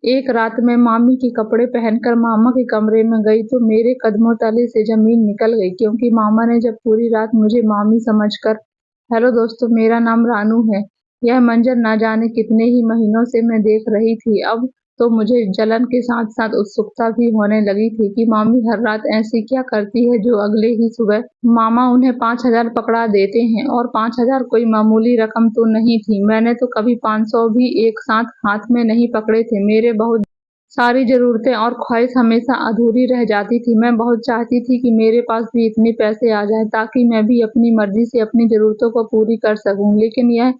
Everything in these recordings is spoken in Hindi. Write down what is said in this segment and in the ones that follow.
एक रात मैं मामी के कपड़े पहनकर मामा के कमरे में गई तो मेरे कदमों तले से जमीन निकल गई, क्योंकि मामा ने जब पूरी रात मुझे मामी समझकर। हेलो दोस्तों, मेरा नाम रानू है। यह मंजर ना जाने कितने ही महीनों से मैं देख रही थी। अब तो मुझे जलन के साथ साथ उत्सुकता भी होने लगी थी कि मामी हर रात ऐसी क्या करती है जो अगले ही सुबह मामा उन्हें 5,000 पकड़ा देते हैं। और 5,000 कोई मामूली रकम तो नहीं थी। मैंने तो कभी 500 भी एक साथ हाथ में नहीं पकड़े थे। मेरे बहुत सारी ज़रूरतें और ख्वाहिश हमेशा अधूरी रह जाती थी। मैं बहुत चाहती थी कि मेरे पास भी इतने पैसे आ जाएँ ताकि मैं भी अपनी मर्ज़ी से अपनी ज़रूरतों को पूरी कर सकूँ। लेकिन यह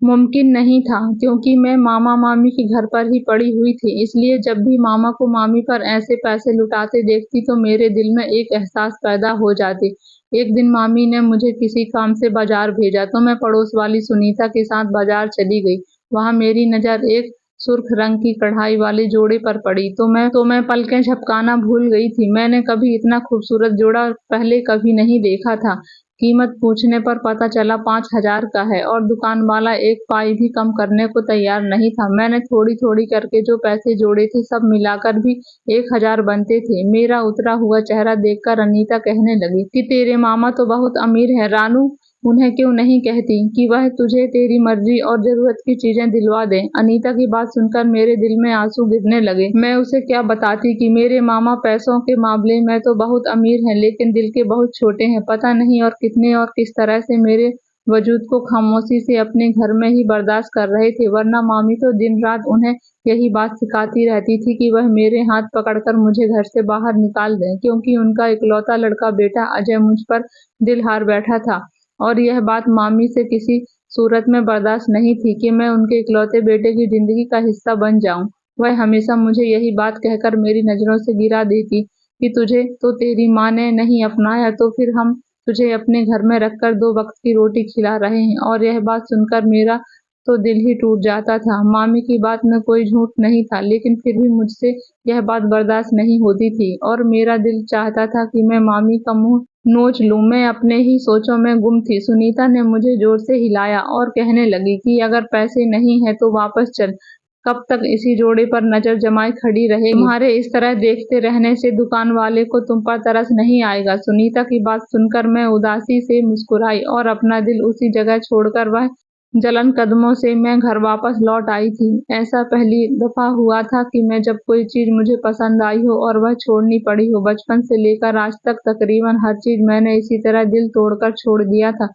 मुमकिन नहीं था, क्योंकि मैं मामा-मामी के घर पर ही पड़ी हुई थी। इसलिए जब भी मामा को मामी पर ऐसे पैसे लुटाते देखती तो मेरे दिल में एक एहसास पैदा हो जाती। एक दिन मामी ने मुझे किसी काम से बाज़ार भेजा तो मैं पड़ोस वाली सुनीता के साथ बाज़ार चली गई। वहाँ मेरी नज़र एक सुर्ख रंग की कढ़ाई वाले जोड़े पर पड़ी तो मैं पलकें झपकाना भूल गई थी। मैंने कभी इतना खूबसूरत जोड़ा पहले कभी नहीं देखा था। कीमत पूछने पर पता चला 5,000 का है और दुकान वाला एक पाई भी कम करने को तैयार नहीं था। मैंने थोड़ी-थोड़ी करके जो पैसे जोड़े थे सब मिलाकर भी 1,000 बनते थे। मेरा उतरा हुआ चेहरा देखकर अनीता कहने लगी कि तेरे मामा तो बहुत अमीर हैं रानू, उन्हें क्यों नहीं कहती कि वह तुझे तेरी मर्जी और जरूरत की चीजें दिलवा दें। अनीता की बात सुनकर मेरे दिल में आंसू गिरने लगे। मैं उसे क्या बताती कि मेरे मामा पैसों के मामले में तो बहुत अमीर हैं, लेकिन दिल के बहुत छोटे हैं। पता नहीं और कितने और किस तरह से मेरे वजूद को खामोशी से अपने घर में ही बर्दाश्त कर रहे थे, वरना मामी तो दिन रात उन्हें यही बात सिखाती रहती थी कि वह मेरे हाथ पकड़कर मुझे घर से बाहर निकाल दें, क्योंकि उनका इकलौता लड़का बेटा अजय मुझ पर दिल हार बैठा था। और यह बात मामी से किसी सूरत में बर्दाश्त नहीं थी कि मैं उनके इकलौते बेटे की जिंदगी का हिस्सा बन जाऊं। वह हमेशा मुझे यही बात कहकर मेरी नजरों से गिरा देती कि तुझे तो तेरी माँ ने नहीं अपनाया, तो फिर हम तुझे अपने घर में रखकर 2 वक्त की रोटी खिला रहे हैं। और यह बात सुनकर मेरा तो दिल ही टूट जाता था। मामी की बात में कोई झूठ नहीं था, लेकिन फिर भी मुझसे यह बात बर्दाश्त नहीं होती थी और मेरा दिल चाहता था कि मैं मामी का मुंह नोच लूं। मैं अपने ही सोचों में गुम थी। सुनीता ने मुझे जोर से हिलाया और कहने लगी कि अगर पैसे नहीं है तो वापस चल। कब तक इसी जोड़े पर नजर जमाए खड़ी रहेगी? तुम्हारे इस तरह देखते रहने से दुकान वाले को तुम पर तरस नहीं आएगा? सुनीता की बात सुनकर मैं उदासी से मुस्कुराई और अपना दिल उसी जगह छोड़कर वह जलन कदमों से मैं घर वापस लौट आई थी। ऐसा पहली दफा हुआ था कि मैं जब कोई चीज मुझे पसंद आई हो और वह छोड़नी पड़ी हो। बचपन से लेकर आज तक तकरीबन हर चीज मैंने इसी तरह दिल तोड़कर छोड़ दिया था,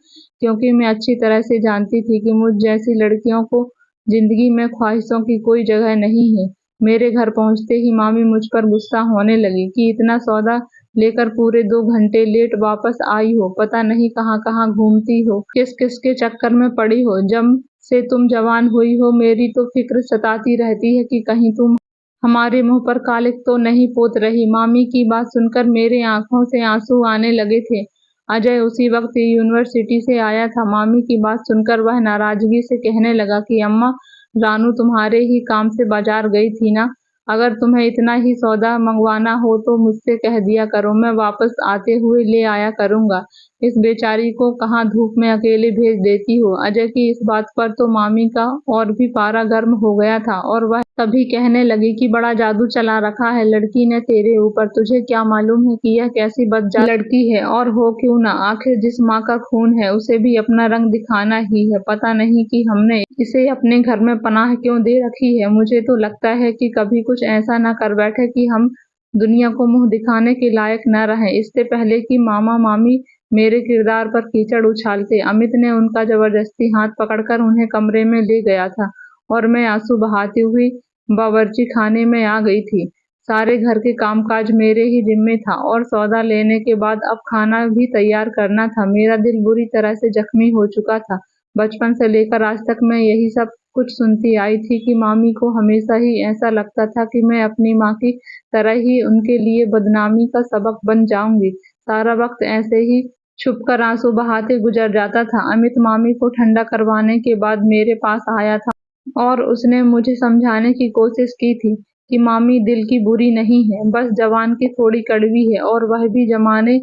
क्योंकि मैं अच्छी तरह से जानती थी कि मुझ जैसी लड़कियों को जिंदगी में ख्वाहिशों की कोई जगह नहीं है। मेरे घर पहुंचते ही मामी मुझ पर गुस्सा होने लगी कि इतना सौदा लेकर पूरे 2 घंटे लेट वापस आई हो, पता नहीं कहाँ-कहाँ घूमती हो, किस-किस के चक्कर में पड़ी हो। जब से तुम जवान हुई हो मेरी तो फिक्र सताती रहती है कि कहीं तुम हमारे मुंह पर कालिक तो नहीं पोत रही। मामी की बात सुनकर मेरे आंखों से आंसू आने लगे थे। अजय उसी वक्त यूनिवर्सिटी से आया था। मामी की बात सुनकर वह नाराजगी से कहने लगा कि अम्मा, रानू तुम्हारे ही काम से बाजार गई थी ना? अगर तुम्हें इतना ही सौदा मंगवाना हो तो मुझसे कह दिया करो, मैं वापस आते हुए ले आया करूंगा। इस बेचारी को कहाँ धूप में अकेले भेज देती हो? अजय की इस बात पर तो मामी का और भी पारा गर्म हो गया था और वह तभी कहने लगी कि बड़ा जादू चला रखा है लड़की ने तेरे ऊपर। तुझे क्या मालूम है कि यह कैसी बदजात लड़की है? और हो क्यों ना, आखिर जिस माँ का खून है उसे भी अपना रंग दिखाना ही है। पता नहीं कि हमने इसे अपने घर में पनाह क्यों दे रखी है। मुझे तो लगता है कि कभी कुछ ऐसा न कर बैठे कि हम दुनिया को मुंह दिखाने के लायक न रहें। इससे पहले कि मामा मामी मेरे किरदार पर कीचड़ उछालते, अमित ने उनका जबरदस्ती हाथ पकड़कर उन्हें कमरे में ले गया था और मैं आंसू बहाती हुई बावर्ची खाने में आ गई थी। सारे घर के कामकाज मेरे ही जिम्मे था और सौदा लेने के बाद अब खाना भी तैयार करना था। मेरा दिल बुरी तरह से जख्मी हो चुका था। बचपन से लेकर आज तक मैं यही सब कुछ सुनती आई थी कि मामी को हमेशा ही ऐसा लगता था कि मैं अपनी माँ की तरह ही उनके लिए बदनामी का सबक बन जाऊंगी। सारा वक्त ऐसे ही छुपकर आंसू बहाते गुजर जाता था। अमित मामी को ठंडा करवाने के बाद मेरे पास आया था और उसने मुझे समझाने की कोशिश की थी कि मामी दिल की बुरी नहीं है, बस जबान की थोड़ी कड़वी है और वह भी जमाने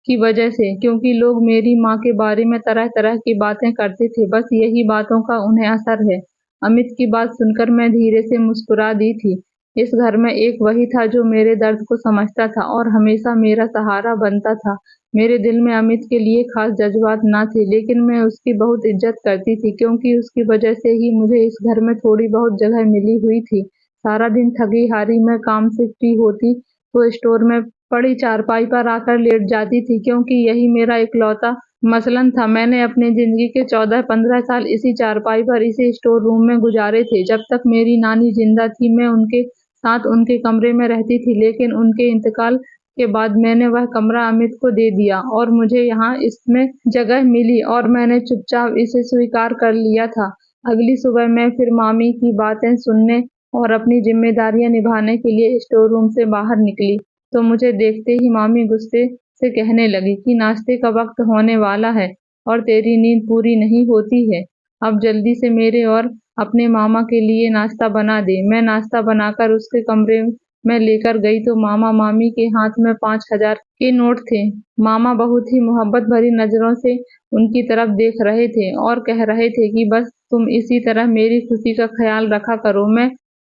की वजह से, क्योंकि लोग मेरी माँ के बारे में तरह-तरह की बातें करते थे, बस यही बातों का उन्हें असर है। अमित की बात सुनकर मैं धीरे से मुस्कुरा दी थी। इस घर में एक वही था जो मेरे दर्द को समझता था और हमेशा मेरा सहारा बनता था। मेरे दिल में अमित के लिए खास जज़्बात ना थे, लेकिन मैं उसकी बहुत इज़्ज़त करती थी क्योंकि उसकी वजह से ही मुझे इस घर में थोड़ी बहुत जगह मिली हुई थी। सारा दिन थकी-हारी मैं काम से फ्री होती तो स्टोर में पड़ी चारपाई पर आकर लेट जाती थी क्योंकि यही मेरा इकलौता मसलन था। मैंने अपनी ज़िंदगी के 14-15 साल इसी चारपाई पर, इसी स्टोर रूम में गुज़ारे थे। जब तक मेरी नानी ज़िंदा थी, मैं उनके साथ उनके कमरे में रहती थी, लेकिन उनके इंतकाल के बाद मैंने वह कमरा अमित को दे दिया और मुझे यहाँ इसमें जगह मिली और मैंने चुपचाप इसे स्वीकार कर लिया था। अगली सुबह मैं फिर मामी की बातें सुनने और अपनी ज़िम्मेदारियाँ निभाने के लिए स्टोर रूम से बाहर निकली, तो मुझे देखते ही मामी गुस्से से कहने लगी कि नाश्ते का वक्त होने वाला है और तेरी नींद पूरी नहीं होती है। अब जल्दी से मेरे और अपने मामा के लिए नाश्ता बना दे। मैं नाश्ता बनाकर उसके कमरे में लेकर गई तो मामा मामी के हाथ में 5,000 के नोट थे। मामा बहुत ही मोहब्बत भरी नजरों से उनकी तरफ देख रहे थे और कह रहे थे कि बस तुम इसी तरह मेरी खुशी का ख्याल रखा करो, मैं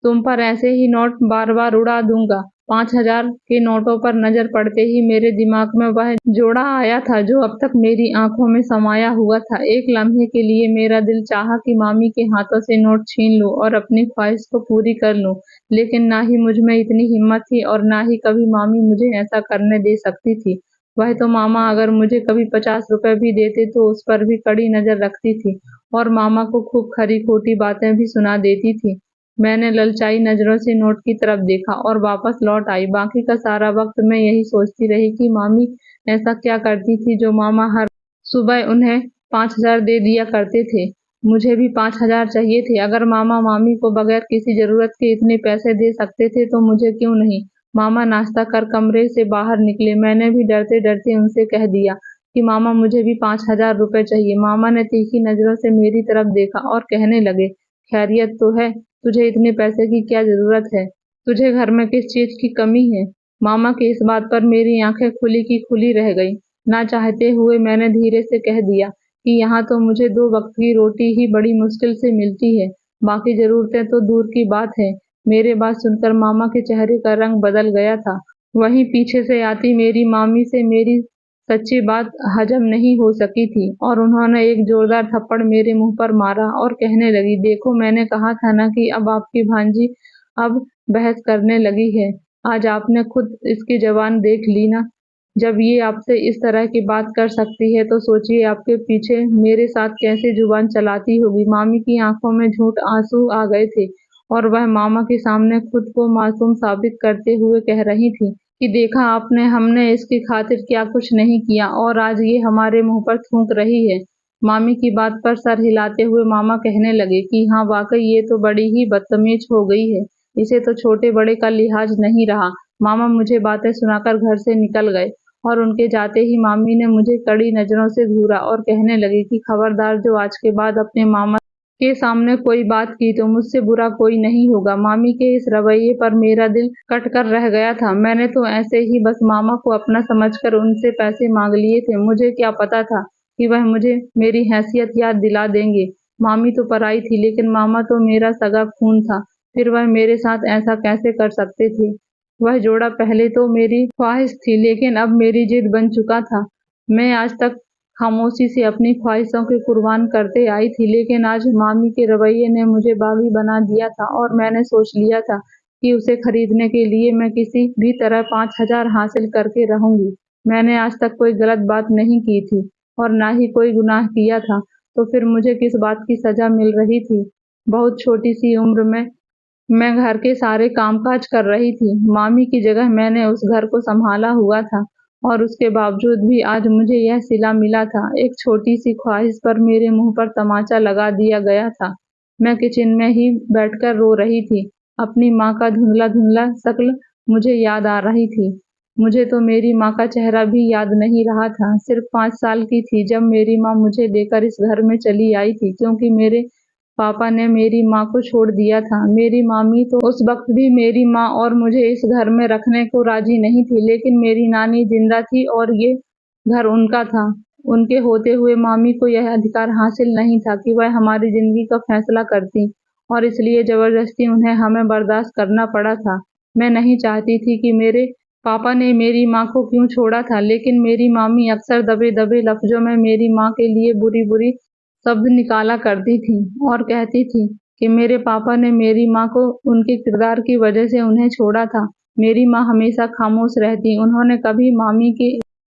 तुम पर ऐसे ही नोट बार-बार उड़ा दूंगा। 5,000 के नोटों पर नजर पड़ते ही मेरे दिमाग में वह जोड़ा आया था जो अब तक मेरी आंखों में समाया हुआ था। एक लम्हे के लिए मेरा दिल चाहा कि मामी के हाथों से नोट छीन लूं और अपनी ख्वाहिश को पूरी कर लूं, लेकिन ना ही मुझ में इतनी हिम्मत थी और ना ही कभी मामी मुझे ऐसा करने दे सकती थी। वह तो मामा अगर मुझे कभी 50 रुपए भी देते तो उस पर भी कड़ी नजर रखती थी और मामा को खूब खरी-खोटी बातें भी सुना देती थी। मैंने ललचाई नज़रों से नोट की तरफ देखा और वापस लौट आई। बाकी का सारा वक्त मैं यही सोचती रही कि मामी ऐसा क्या करती थी जो मामा हर सुबह उन्हें 5,000 दे दिया करते थे। मुझे भी 5,000 चाहिए थे। अगर मामा मामी को बगैर किसी ज़रूरत के इतने पैसे दे सकते थे तो मुझे क्यों नहीं? मामा नाश्ता कर कमरे से बाहर निकले। मैंने भी डरते-डरते उनसे कह दिया कि मामा मुझे भी 5,000 रुपए चाहिए। मामा ने तीखी नज़रों से मेरी तरफ देखा और कहने लगे, खैरियत तो है? तुझे इतने पैसे की क्या ज़रूरत है? तुझे घर में किस चीज़ की कमी है? मामा की इस बात पर मेरी आंखें खुली की खुली रह गईं। ना चाहते हुए मैंने धीरे से कह दिया कि यहाँ तो मुझे 2 वक्त की रोटी ही बड़ी मुश्किल से मिलती है, बाकी ज़रूरतें तो दूर की बात है। मेरे बात सुनकर मामा के चेहरे का रंग बदल गया था। वहीं पीछे से आती मेरी मामी से मेरी सच्ची बात हजम नहीं हो सकी थी और उन्होंने एक जोरदार थप्पड़ मेरे मुंह पर मारा और कहने लगी, देखो मैंने कहा था ना कि अब आपकी भांजी अब बहस करने लगी है। आज आपने खुद इसकी ज़बान देख ली ना। जब ये आपसे इस तरह की बात कर सकती है तो सोचिए आपके पीछे मेरे साथ कैसे ज़ुबान चलाती होगी। मामी की आंखों में झूठ आंसू आ गए थे और वह मामा के सामने खुद को मासूम साबित करते हुए कह रही थी कि देखा आपने, हमने इसकी खातिर क्या कुछ नहीं किया और आज ये हमारे मुंह पर थूक रही है। मामी की बात पर सर हिलाते हुए मामा कहने लगे कि हाँ वाकई ये तो बड़ी ही बदतमीज हो गई है, इसे तो छोटे बड़े का लिहाज नहीं रहा। मामा मुझे बातें सुनाकर घर से निकल गए और उनके जाते ही मामी ने मुझे कड़ी नजरों से घूरा और कहने लगी कि खबरदार जो आज के बाद अपने मामा के सामने कोई बात की तो मुझसे बुरा कोई नहीं होगा। मामी के इस रवैये पर मेरा दिल कट कर रह गया था। मैंने तो ऐसे ही बस मामा को अपना समझकर उनसे पैसे मांग लिए थे। मुझे क्या पता था कि वह मुझे मेरी हैसियत याद दिला देंगे। मामी तो पराई थी लेकिन मामा तो मेरा सगा खून था। फिर वह मेरे साथ ऐसा कैसे कर सकते थे? वह जोड़ा पहले तो मेरी ख्वाहिश थी लेकिन अब मेरी जिद बन चुका था। मैं आज तक खामोशी से अपनी ख्वाहिशों को कुर्बान करते आई थी, लेकिन आज मामी के रवैये ने मुझे बागी बना दिया था और मैंने सोच लिया था कि उसे खरीदने के लिए मैं किसी भी तरह 5,000 हासिल करके रहूंगी। मैंने आज तक कोई गलत बात नहीं की थी और ना ही कोई गुनाह किया था, तो फिर मुझे किस बात की सजा मिल रही थी? बहुत छोटी सी उम्र में मैं घर के सारे कामकाज कर रही थी। मामी की जगह मैंने उस घर को संभाला हुआ था और उसके बावजूद भी आज मुझे यह सिला मिला था। एक छोटी-सी ख्वाहिश पर मेरे मुँह पर तमाचा लगा दिया गया था। मैं किचन में ही बैठकर रो रही थी। अपनी माँ का धुंधला-धुंधला शक्ल मुझे याद आ रही थी। मुझे तो मेरी माँ का चेहरा भी याद नहीं रहा था। सिर्फ 5 साल की थी जब मेरी माँ मुझे लेकर इस घर में चली आई थी क्योंकि मेरे पापा ने मेरी माँ को छोड़ दिया था। मेरी मामी तो उस वक्त भी मेरी माँ और मुझे इस घर में रखने को राजी नहीं थी, लेकिन मेरी नानी जिंदा थी और ये घर उनका था। उनके होते हुए मामी को यह अधिकार हासिल नहीं था कि वह हमारी जिंदगी का फैसला करती और इसलिए जबरदस्ती उन्हें हमें बर्दाश्त करना पड़ा था। मैं नहीं चाहती थी कि मेरे पापा ने मेरी माँ को क्यों छोड़ा था, लेकिन मेरी मामी अक्सर दबे दबे लफ्जों में मेरी माँ के लिए बुरी बुरी शब्द निकाला करती थी और कहती थी कि मेरे पापा ने मेरी माँ को उनके किरदार की वजह से उन्हें छोड़ा था। मेरी माँ हमेशा खामोश रहती, उन्होंने कभी मामी के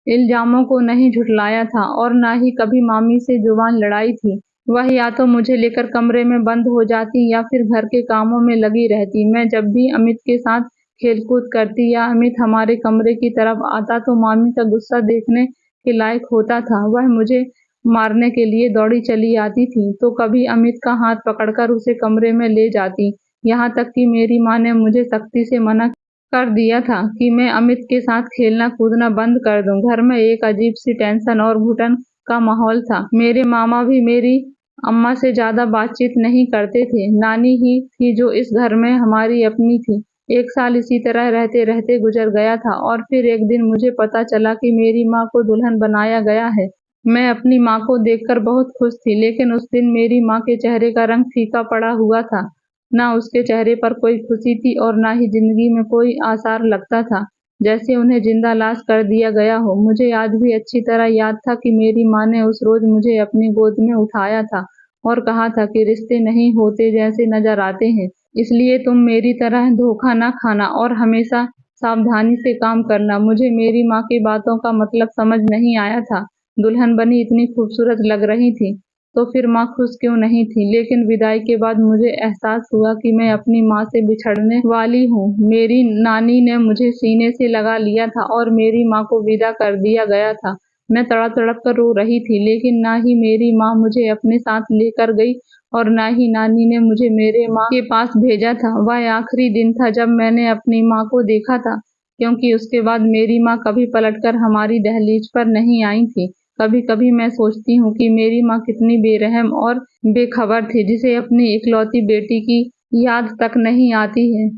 इल्जामों को नहीं झुठलाया था और ना ही कभी मामी से जुबान लड़ाई थी। वह या तो मुझे लेकर कमरे में बंद हो जाती या फिर घर के कामों में लगी रहती। मैं जब भी अमित के साथ खेलकूद करती या अमित हमारे कमरे की तरफ आता तो मामी का गुस्सा देखने के लायक होता था। वह मुझे मारने के लिए दौड़ी चली आती थी तो कभी अमित का हाथ पकड़कर उसे कमरे में ले जाती। यहाँ तक कि मेरी माँ ने मुझे सख्ती से मना कर दिया था कि मैं अमित के साथ खेलना कूदना बंद कर दूं। घर में एक अजीब सी टेंशन और घुटन का माहौल था। मेरे मामा भी मेरी अम्मा से ज्यादा बातचीत नहीं करते थे। नानी ही थी जो इस घर में हमारी अपनी थी। एक साल इसी तरह रहते रहते गुजर गया था और फिर एक दिन मुझे पता चला कि मेरी माँ को दुल्हन बनाया गया है। मैं अपनी माँ को देखकर बहुत खुश थी, लेकिन उस दिन मेरी माँ के चेहरे का रंग फीका पड़ा हुआ था। ना उसके चेहरे पर कोई खुशी थी और ना ही जिंदगी में कोई आसार लगता था, जैसे उन्हें जिंदा लाश कर दिया गया हो। मुझे आज भी अच्छी तरह याद था कि मेरी माँ ने उस रोज मुझे अपनी गोद में उठाया था और कहा था कि रिश्ते नहीं होते जैसे नजर आते हैं, इसलिए तुम मेरी तरह धोखा ना खाना और हमेशा सावधानी से काम करना। मुझे मेरी माँ की बातों का मतलब समझ नहीं आया था। दुल्हन बनी इतनी खूबसूरत लग रही थी तो फिर माँ खुश क्यों नहीं थी, लेकिन विदाई के बाद मुझे एहसास हुआ कि मैं अपनी माँ से बिछड़ने वाली हूँ। मेरी नानी ने मुझे सीने से लगा लिया था और मेरी माँ को विदा कर दिया गया था। मैं तड़प तड़प कर रो रही थी, लेकिन ना ही मेरी माँ मुझे अपने साथ लेकर गई और ना ही नानी ने मुझे मेरे माँ के पास भेजा था। वह आखिरी दिन था जब मैंने अपनी माँ को देखा था, क्योंकि उसके बाद मेरी माँ कभी पलटकर हमारी दहलीज पर नहीं आई थी। कभी कभी मैं सोचती हूँ कि मेरी माँ कितनी बेरहम और बेखबर थी, जिसे अपनी इकलौती बेटी की याद तक नहीं आती है।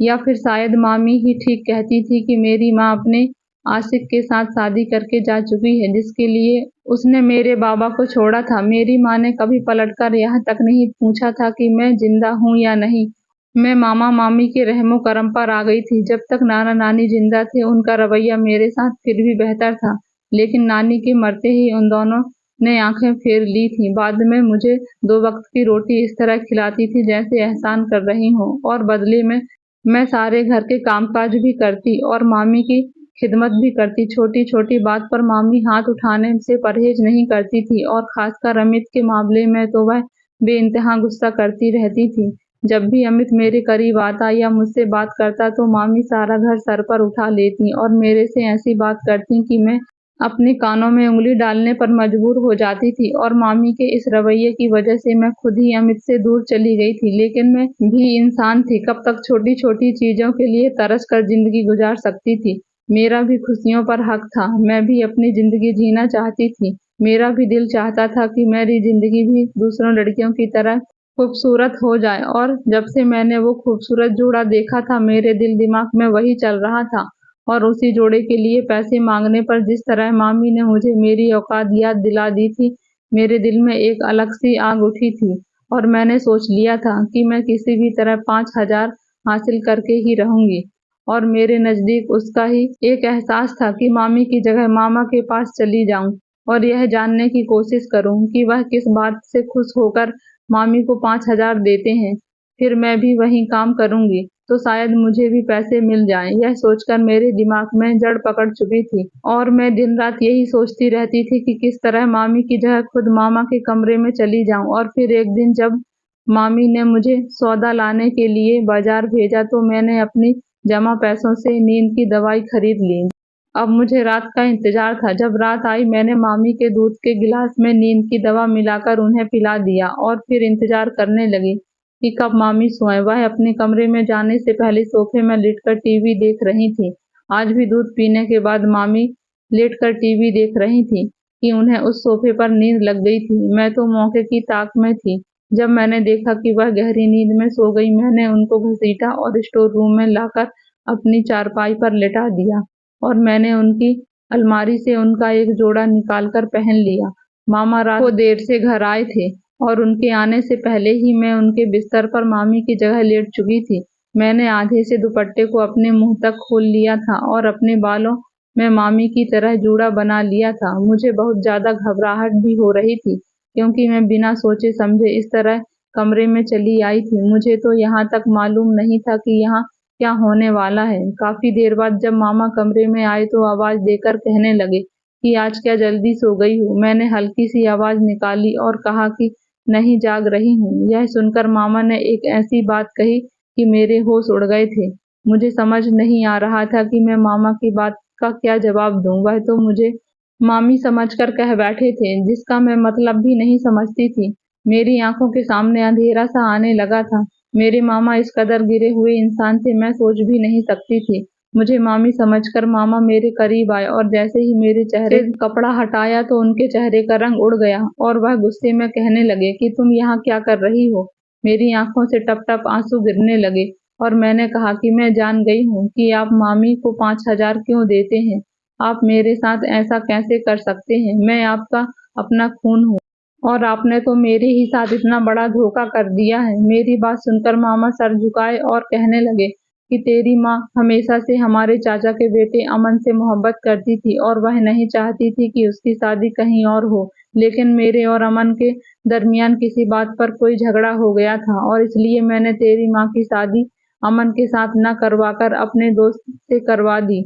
या फिर शायद मामी ही ठीक कहती थी कि मेरी माँ अपने आशिक के साथ शादी करके जा चुकी है, जिसके लिए उसने मेरे बाबा को छोड़ा था। मेरी माँ ने कभी पलटकर यह तक नहीं पूछा था कि मैं जिंदा हूँ या नहीं। मैं मामा मामी के रहमो करम पर आ गई थी। जब तक नाना नानी जिंदा थे उनका रवैया मेरे साथ फिर भी बेहतर था, लेकिन नानी के मरते ही उन दोनों ने आंखें फेर ली थी। बाद में मुझे 2 वक्त की रोटी इस तरह खिलाती थी जैसे एहसान कर रही हूँ, और बदले में मैं सारे घर के कामकाज भी करती और मामी की खिदमत भी करती। छोटी छोटी बात पर मामी हाथ उठाने से परहेज नहीं करती थी और खासकर अमित के मामले में तो वह बेइंतहा गुस्सा करती रहती थी। जब भी अमित मेरे करीब आता या मुझसे बात करता तो मामी सारा घर सर पर उठा लेती और मेरे से ऐसी बात करती कि मैं अपने कानों में उंगली डालने पर मजबूर हो जाती थी। और मामी के इस रवैये की वजह से मैं खुद ही अमित से दूर चली गई थी। लेकिन मैं भी इंसान थी, कब तक छोटी छोटी चीजों के लिए तरस कर जिंदगी गुजार सकती थी। मेरा भी खुशियों पर हक था, मैं भी अपनी जिंदगी जीना चाहती थी। मेरा भी दिल चाहता था कि मेरी जिंदगी भी दूसरों लड़कियों की तरह खूबसूरत हो जाए, और जब से मैंने वो खूबसूरत जोड़ा देखा था मेरे दिल दिमाग में वही चल रहा था। और उसी जोड़े के लिए पैसे मांगने पर जिस तरह मामी ने मुझे मेरी औकात याद दिला दी थी, मेरे दिल में एक अलग सी आग उठी थी और मैंने सोच लिया था कि मैं किसी भी तरह 5,000 हासिल करके ही रहूंगी। और मेरे नजदीक उसका ही एक एहसास था कि मामी की जगह मामा के पास चली जाऊं और यह जानने की कोशिश करूं कि वह किस बात से खुश होकर मामी को 5,000 देते हैं। फिर मैं भी वही काम करूंगी तो शायद मुझे भी पैसे मिल जाएं। यह सोचकर मेरे दिमाग में जड़ पकड़ चुकी थी और मैं दिन रात यही सोचती रहती थी कि किस तरह मामी की जगह खुद मामा के कमरे में चली जाऊं। और फिर एक दिन जब मामी ने मुझे सौदा लाने के लिए बाजार भेजा तो मैंने अपनी जमा पैसों से नींद की दवाई खरीद ली। अब मुझे रात का इंतजार था। जब रात आई मैंने मामी के दूध के गिलास में नींद की दवा मिलाकर उन्हें पिला दिया और फिर इंतजार करने लगी कि कब मामी सोए। वह अपने कमरे में जाने से पहले सोफे में लेटकर टीवी देख रही थी। आज भी दूध पीने के बाद मामी लेटकर टीवी देख रही थी कि उन्हें उस सोफे पर नींद लग गई थी। मैं तो मौके की ताक में थी। जब मैंने देखा कि वह गहरी नींद में सो गई, मैंने उनको घसीटा और स्टोर रूम में लाकर अपनी चारपाई पर लेटा दिया और मैंने उनकी अलमारी से उनका एक जोड़ा निकालकर पहन लिया। मामा रात को देर से घर आए थे और उनके आने से पहले ही मैं उनके बिस्तर पर मामी की जगह लेट चुकी थी। मैंने आधे से दुपट्टे को अपने मुंह तक खोल लिया था और अपने बालों में मामी की तरह जूड़ा बना लिया था। मुझे बहुत ज्यादा घबराहट भी हो रही थी, क्योंकि मैं बिना सोचे समझे इस तरह कमरे में चली आई थी। मुझे तो यहाँ तक मालूम नहीं था कि यहाँ क्या होने वाला है। काफी देर बाद जब मामा कमरे में आए तो आवाज देकर कहने लगे कि आज क्या जल्दी सो गई हो। मैंने हल्की सी आवाज निकाली और कहा कि नहीं, जाग रही हूँ। यह सुनकर मामा ने एक ऐसी बात कही कि मेरे होश उड़ गए थे। मुझे समझ नहीं आ रहा था कि मैं मामा की बात का क्या जवाब दूं। वह तो मुझे मामी समझकर कह बैठे थे, जिसका मैं मतलब भी नहीं समझती थी। मेरी आंखों के सामने अंधेरा सा आने लगा था। मेरे मामा इस कदर गिरे हुए इंसान थे, मैं सोच भी नहीं सकती थी। मुझे मामी समझकर मामा मेरे करीब आए और जैसे ही मेरे चेहरे से कपड़ा हटाया तो उनके चेहरे का रंग उड़ गया और वह गुस्से में कहने लगे कि तुम यहाँ क्या कर रही हो। मेरी आंखों से टप टप आंसू गिरने लगे और मैंने कहा कि मैं जान गई हूँ कि आप मामी को 5,000 क्यों देते हैं। आप मेरे साथ ऐसा कैसे कर सकते हैं। मैं आपका अपना खून हूँ और आपने तो मेरे ही साथ इतना बड़ा धोखा कर दिया है। मेरी बात सुनकर मामा सर झुकाए और कहने लगे कि तेरी माँ हमेशा से हमारे चाचा के बेटे अमन से मोहब्बत करती थी और वह नहीं चाहती थी कि उसकी शादी कहीं और हो। लेकिन मेरे और अमन के दरमियान किसी बात पर कोई झगड़ा हो गया था और इसलिए मैंने तेरी माँ की शादी अमन के साथ न करवाकर अपने दोस्त से करवा दी।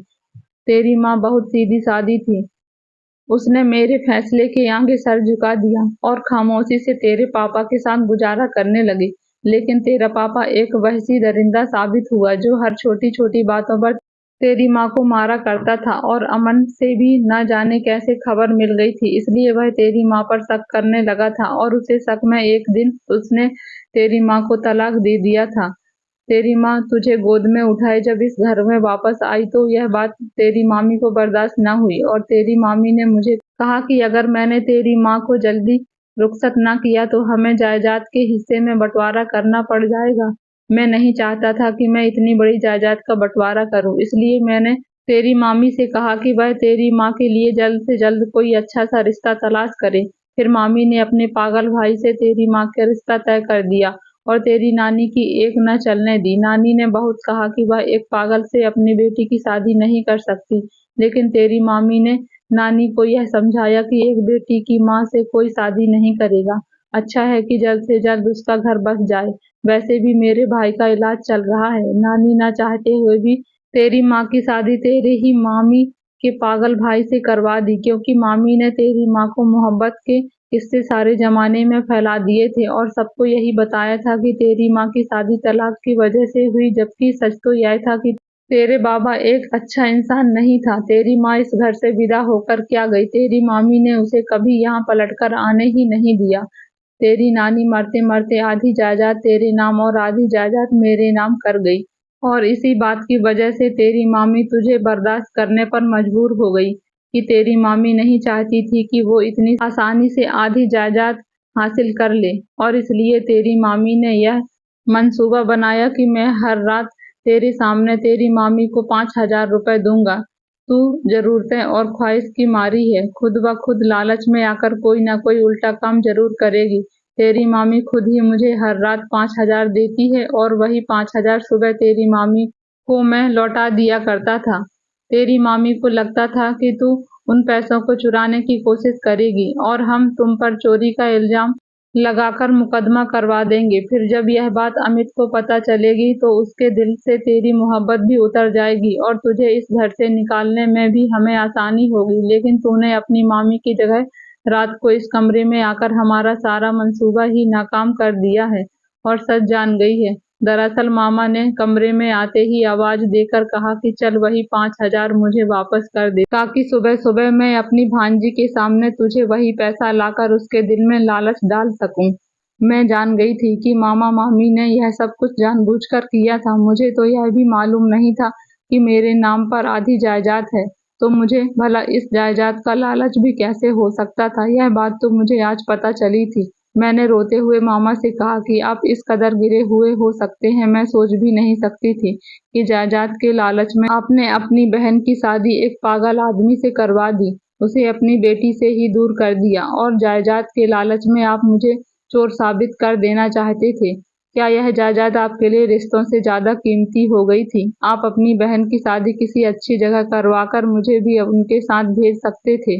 तेरी माँ बहुत सीधी सादी थी। उसने मेरे फैसले के आगे सर झुका दिया और खामोशी से तेरे पापा के साथ गुजारा करने लगी। लेकिन तेरा पापा एक वहशी दरिंदा साबित हुआ, जो हर छोटी छोटी बातों पर तेरी माँ को मारा करता था। और अमन से भी न जाने कैसे खबर मिल गई थी, इसलिए वह तेरी माँ पर शक करने लगा था और उसे शक में एक दिन उसने तेरी माँ को तलाक दे दिया था। तेरी माँ तुझे गोद में उठाए जब इस घर में वापस आई तो यह बात तेरी मामी को बर्दाश्त न हुई और तेरी मामी ने मुझे कहा कि अगर मैंने तेरी माँ को जल्दी रुखसत न किया तो हमें जायदाद के हिस्से में बंटवारा करना पड़ जाएगा। मैं नहीं चाहता था कि मैं इतनी बड़ी जायदाद का बंटवारा करूं, इसलिए मैंने तेरी मामी से कहा कि वह तेरी माँ के लिए जल्द से जल्द कोई अच्छा सा रिश्ता तलाश करे। फिर मामी ने अपने पागल भाई से तेरी माँ का रिश्ता तय कर दिया और तेरी नानी की एक न चलने दी। नानी ने बहुत कहा कि वह एक पागल से अपनी बेटी की शादी नहीं कर सकती, लेकिन तेरी मामी ने नानी को यह समझाया कि एक बेटी की माँ से कोई शादी नहीं करेगा। अच्छा है कि जल्द से जल्द उसका घर बस जाए। वैसे भी मेरे भाई का इलाज चल रहा है। नानी ना चाहते हुए भी तेरी माँ की शादी तेरे ही मामी के पागल भाई से करवा दी, क्योंकि मामी ने तेरी माँ को मोहब्बत के किस्से सारे जमाने में फैला दिए थे और सबको यही बताया था कि तेरी माँ की शादी तलाक की वजह से हुई, जबकि सच तो यह था कि तेरे बाबा एक अच्छा इंसान नहीं था। तेरी माँ इस घर से विदा होकर क्या गई, तेरी मामी ने उसे कभी यहाँ पलटकर आने ही नहीं दिया। तेरी नानी मरते मरते आधी जायदाद तेरे नाम और आधी जायदाद मेरे नाम कर गई और इसी बात की वजह से तेरी मामी तुझे बर्दाश्त करने पर मजबूर हो गई कि तेरी मामी नहीं चाहती थी कि वो इतनी आसानी से आधी जायदाद हासिल कर ले। और इसलिए तेरी मामी ने यह मंसूबा बनाया कि मैं हर रात तेरे सामने तेरी मामी को 5,000 रुपए दूंगा। तू जरूरतें और ख्वाहिश की मारी है, खुद ब खुद लालच में आकर कोई ना कोई उल्टा काम जरूर करेगी। तेरी मामी खुद ही मुझे हर रात 5,000 देती है और वही 5,000 सुबह तेरी मामी को मैं लौटा दिया करता था। तेरी मामी को लगता था कि तू उन पैसों को चुराने की कोशिश करेगी और हम तुम पर चोरी का इल्जाम लगाकर मुकदमा करवा देंगे। फिर जब यह बात अमित को पता चलेगी तो उसके दिल से तेरी मोहब्बत भी उतर जाएगी और तुझे इस घर से निकालने में भी हमें आसानी होगी। लेकिन तूने अपनी मामी की जगह रात को इस कमरे में आकर हमारा सारा मंसूबा ही नाकाम कर दिया है और सच जान गई है। दरअसल मामा ने कमरे में आते ही आवाज देकर कहा कि चल वही 5,000 मुझे वापस कर दे, ताकि सुबह सुबह मैं अपनी भांजी के सामने तुझे वही पैसा लाकर उसके दिल में लालच डाल सकूं। मैं जान गई थी कि मामा मामी ने यह सब कुछ जानबूझकर किया था। मुझे तो यह भी मालूम नहीं था कि मेरे नाम पर आधी जायदाद है, तो मुझे भला इस जायदाद का लालच भी कैसे हो सकता था, यह बात तो मुझे आज पता चली थी। मैंने रोते हुए मामा से कहा कि आप इस कदर गिरे हुए हो सकते हैं, मैं सोच भी नहीं सकती थी कि जायदाद के लालच में आपने अपनी बहन की शादी एक पागल आदमी से करवा दी, उसे अपनी बेटी से ही दूर कर दिया और जायदाद के लालच में आप मुझे चोर साबित कर देना चाहते थे। क्या यह जायदाद आपके लिए रिश्तों से ज्यादा कीमती हो गई थी? आप अपनी बहन की शादी किसी अच्छी जगह करवाकर मुझे भी उनके साथ भेज सकते थे,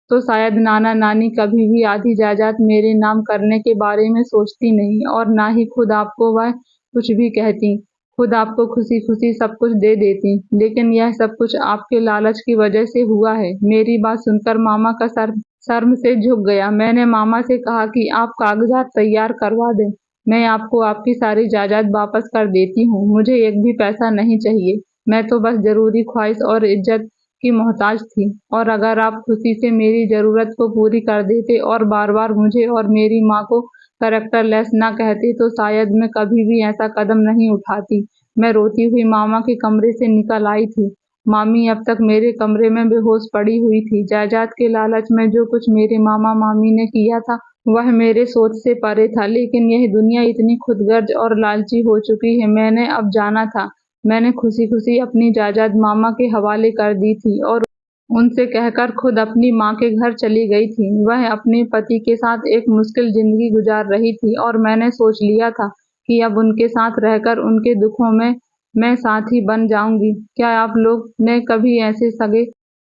तो शायद नाना नानी कभी भी आधी जायदाद मेरे नाम करने के बारे में सोचती नहीं, और ना ही खुद आपको वह कुछ भी कहती। खुद आपको खुशी खुशी सब कुछ दे देती। लेकिन यह सब कुछ आपके लालच की वजह से हुआ है। मेरी बात सुनकर मामा का सर शर्म से झुक गया। मैंने मामा से कहा कि आप कागजात तैयार करवा दें, मैं आपको आपकी सारी जायदाद वापस कर देती हूँ। मुझे एक भी पैसा नहीं चाहिए। मैं तो बस जरूरी ख्वाहिश और इज्जत की मोहताज थी, और अगर आप खुशी से मेरी जरूरत को पूरी कर देते और बार बार मुझे और मेरी माँ को कैरेक्टरलेस ना कहते, तो शायद मैं कभी भी ऐसा कदम नहीं उठाती। मैं रोती हुई मामा के कमरे से निकल आई थी। मामी अब तक मेरे कमरे में बेहोश पड़ी हुई थी। जायदाद के लालच में जो कुछ मेरे मामा मामी ने किया था वह मेरे सोच से परे था, लेकिन यह दुनिया इतनी खुदगर्ज और लालची हो चुकी है, मैंने अब जाना था। मैंने खुशी खुशी अपनी जायदाद मामा के हवाले कर दी थी और उनसे कहकर खुद अपनी माँ के घर चली गई थी। वह अपने पति के साथ एक मुश्किल जिंदगी गुजार रही थी, और मैंने सोच लिया था कि अब उनके साथ रहकर उनके दुखों में मैं साथी बन जाऊंगी। क्या आप लोग ने कभी ऐसे सगे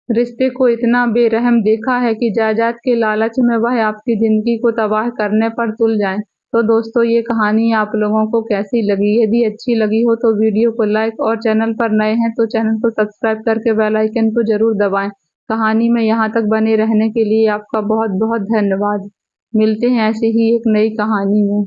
रिश्ते को इतना बेरहम देखा है कि जायदाद के लालच में वह आपकी जिंदगी को तबाह करने पर तुल जाएं? तो दोस्तों, ये कहानी आप लोगों को कैसी लगी? यदि अच्छी लगी हो तो वीडियो को लाइक, और चैनल पर नए हैं तो चैनल को सब्सक्राइब करके बेल आइकन को जरूर दबाएं। कहानी में यहाँ तक बने रहने के लिए आपका बहुत बहुत धन्यवाद। मिलते हैं ऐसे ही एक नई कहानी में।